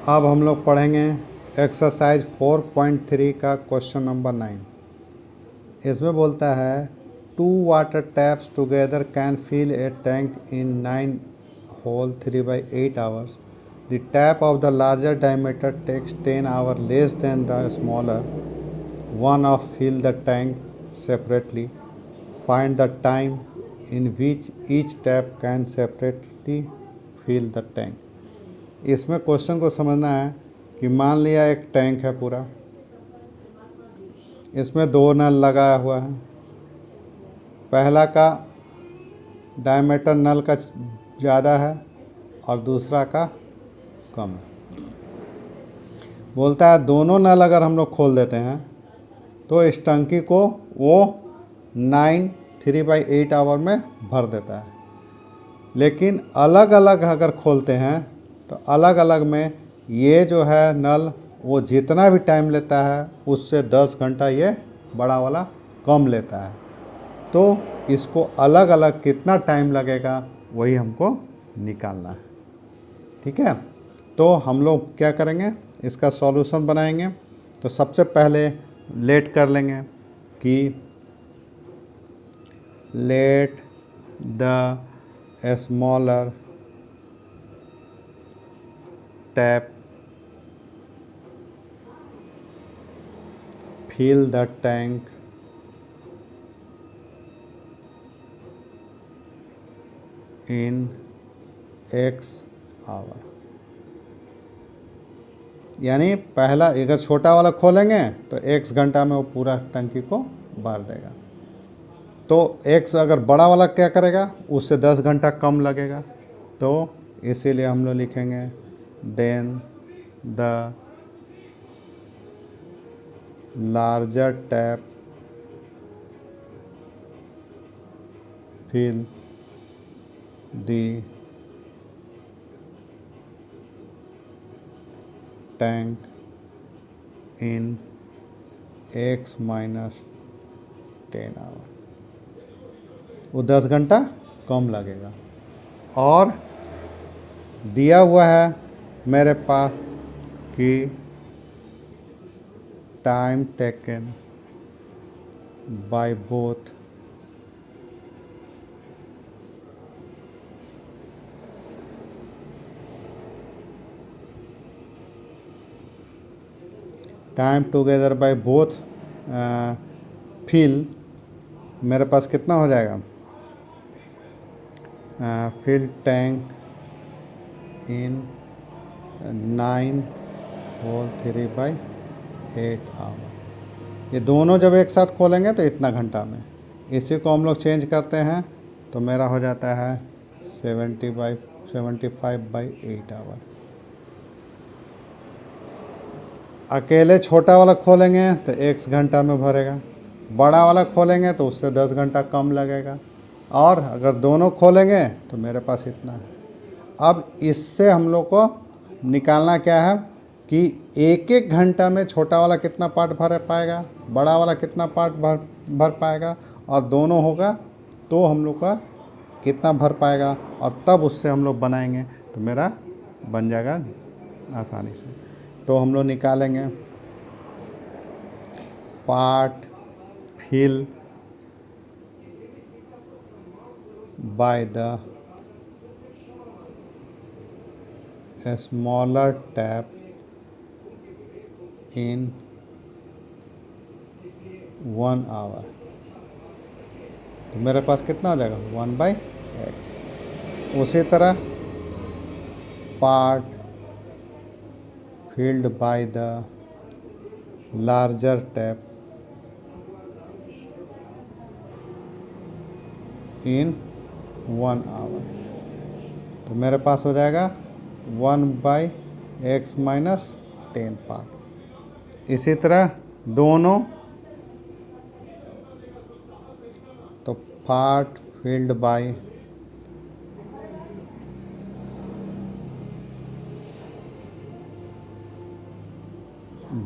अब हम लोग पढ़ेंगे एक्सरसाइज 4.3 का क्वेश्चन नंबर 9। इसमें बोलता है 2 water taps together can fill a tank in 9 whole 3/8 hours. The tap of the larger diameter takes 10 hour less than the smaller one of fill the tank separately. Find the time in which each tap can separately fill the tank. इसमें question को समझना है कि मान लिया एक tank है पूरा, इसमें 2 नल लगाया हुआ है। पहला का डायमीटर नल का ज़्यादा है और दूसरा का कम है। बोलता है दोनों नल अगर हम लोग खोल देते हैं तो इस टंकी को वो 3/8 आवर में भर देता है। लेकिन अलग अलग अगर खोलते हैं तो अलग अलग में ये जो है नल वो जितना भी टाइम लेता है उससे 10 घंटा ये बड़ा वाला कम लेता है। तो इसको अलग अलग कितना टाइम लगेगा वही हमको निकालना है। ठीक है, तो हम लोग क्या करेंगे, इसका सॉल्यूशन बनाएंगे। तो सबसे पहले लेट कर लेंगे कि let the smaller tap fill the tank in X hour. यानी पहला अगर छोटा वाला खोलेंगे तो X घंटा में वो पूरा टंकी को भर देगा। तो X अगर बड़ा वाला क्या करेगा, उससे 10 घंटा कम लगेगा। तो इसीलिए हम लोग लिखेंगे then the larger tap fill the tank in X - 10 hour. वो 10 घंटा कम लगेगा। और दिया हुआ है मेरे पास कि time taken by both time together by both fill मेरे पास कितना हो जाएगा, fill tank in 9 whole 3/8 hour. ये दोनों जब एक साथ खोलेंगे तो इतना घंटा में। इसी को हम लोग चेंज करते हैं तो मेरा हो जाता है 75/8 आवर। अकेले छोटा वाला खोलेंगे तो X घंटा में भरेगा, बड़ा वाला खोलेंगे तो उससे 10 घंटा कम लगेगा। और अगर दोनों खोलेंगे तो मेरे पास इतना है। अब इससे हम लोग को निकालना क्या है कि एक एक घंटा में छोटा वाला कितना पार्ट भर पाएगा, बड़ा वाला कितना पार्ट भर पाएगा, और दोनों होगा तो हम लोग का कितना भर पाएगा, और तब उससे हम लोग बनाएंगे तो मेरा बन जाएगा आसानी से। तो हम लोग निकालेंगे part fill by the smaller tap in 1 hour. तो मेरे पास कितना हो जाएगा 1/X। उसी तरह part filled by the larger tap in 1 hour। तो मेरे पास हो जाएगा 1/X - 10 पार्ट। इसी तरह दोनों, तो part filled by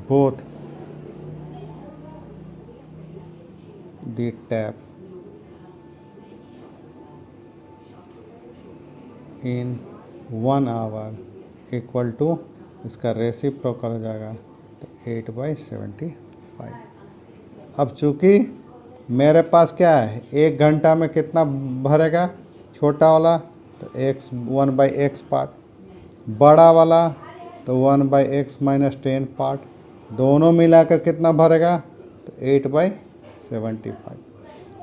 both the tap in 1 hour equal to इसका रेसिप्रोकल हो जाएगा तो 8/75। अब चूँकि मेरे पास क्या है, 1 घंटा में कितना भरेगा छोटा वाला, तो x 1/x पार्ट, बड़ा वाला तो 1/x-10 पार्ट, दोनों मिलाकर कितना भरेगा तो 8/75।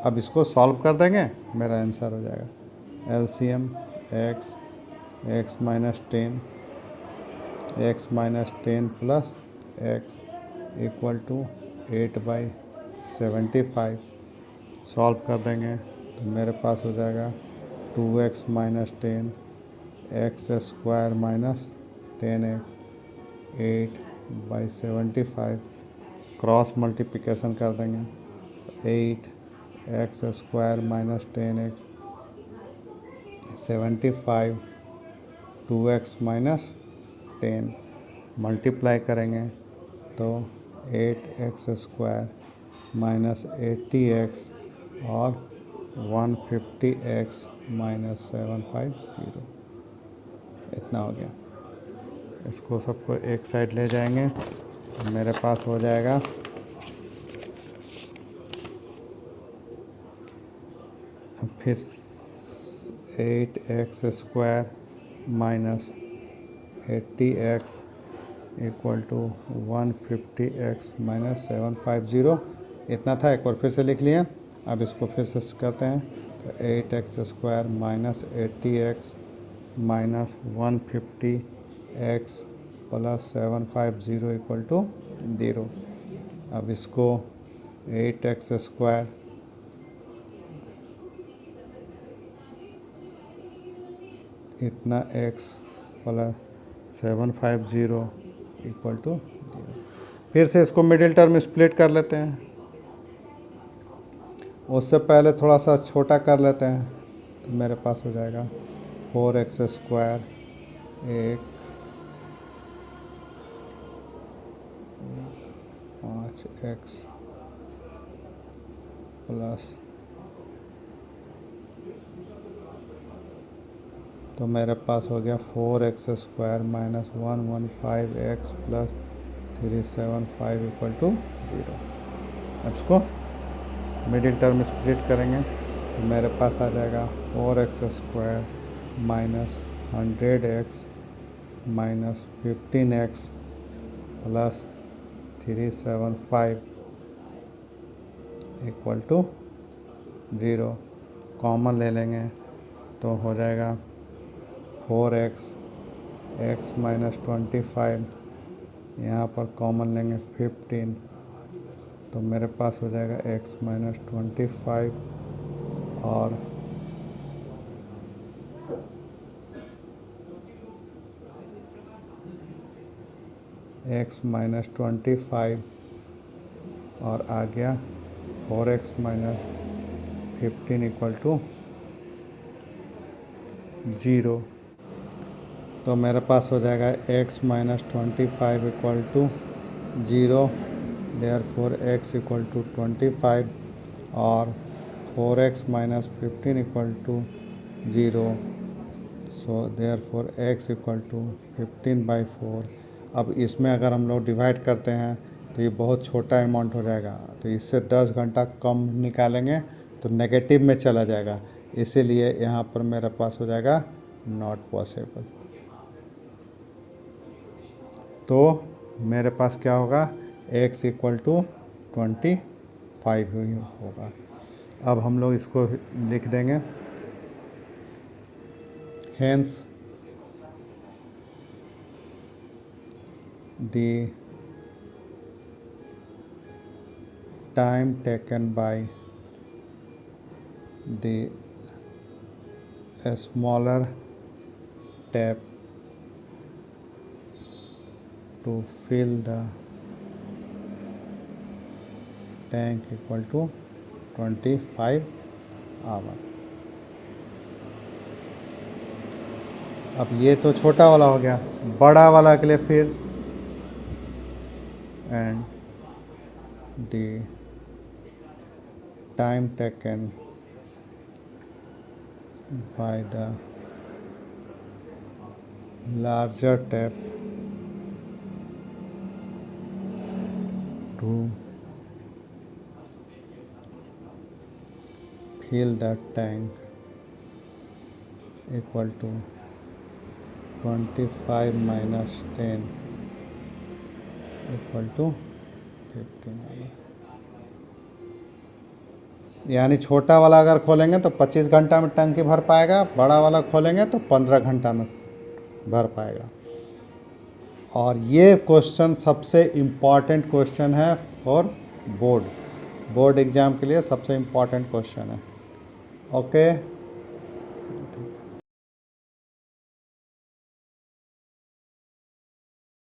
अब इसको सॉल्व कर देंगे, मेरा आंसर हो जाएगा LCM x-10 plus x equal to 8/75। Solve कर देंगे तो मेरे पास हो जाएगा 2x-10 x² minus 10x 8/75। Cross multiplication कर देंगे तो 8x² minus 10x 75, 2x minus 10 multiply करेंगे तो 8x² माइनस 80x और 150x माइनस 750, इतना हो गया। इसको सबको एक साइड ले जाएंगे तो मेरे पास हो जाएगा फिर 8x² minus 80x equal to 150x minus 750, इतना था। एक बार फिर से लिख लिए। अब इसको फिर से करते हैं तो 8x² minus 80x minus 150x plus 750 equal to 0। अब इसको 8x² इतना x प्लस 750 इक्वल टू 0। फिर से इसको मिडिल टर्म स्प्लिट कर लेते हैं, उससे पहले थोड़ा सा छोटा कर लेते हैं तो मेरे पास हो जाएगा 4x² एक 5x प्लस, तो मेरे पास हो गया 4x² minus 115x plus 375 equal to 0। अब इसको मिडिल टर्म स्प्लिट करेंगे तो मेरे पास आ जाएगा 4x² minus 100x minus 15x plus 375 equal to 0। Common ले लेंगे तो हो जाएगा 4x x माइनस 25, यहाँ पर कॉमन लेंगे 15 तो मेरे पास हो जाएगा x माइनस 25 और x माइनस 25 और आ गया 4x माइनस 15 इक्वल टू 0। तो मेरे पास हो जाएगा x minus 25 equal to 0, therefore x equal to 25 और 4x minus 15 equal to 0, so therefore x equal to 15/4। अब इसमें अगर हम लोग डिवाइड करते हैं तो ये बहुत छोटा अमाउंट हो जाएगा, तो इससे 10 घंटा कम निकालेंगे तो नेगेटिव में चला जाएगा, इसीलिए यहाँ पर मेरे पास हो जाएगा नॉट पॉसिबल। तो मेरे पास क्या होगा, x इक्वल टू 25 ही होगा। अब हम लोग इसको लिख देंगे, hence the time taken by the smaller tap to fill the tank equal to 25 hours। अब ये तो छोटा वाला हो गया, बड़ा वाला के लिए फिर and the time taken by the larger tap to fill the tank equal to 25 minus 10 equal to 50 minus, यानी छोटा वाला अगर खोलेंगे तो 25 घंटा में टंकी भर पाएगा, बड़ा वाला खोलेंगे तो 15 घंटा में भर पाएगा। और ये क्वेश्चन सबसे इम्पॉर्टेंट क्वेश्चन है फॉर बोर्ड एग्ज़ाम के लिए सबसे इम्पॉर्टेंट क्वेश्चन है। ओके।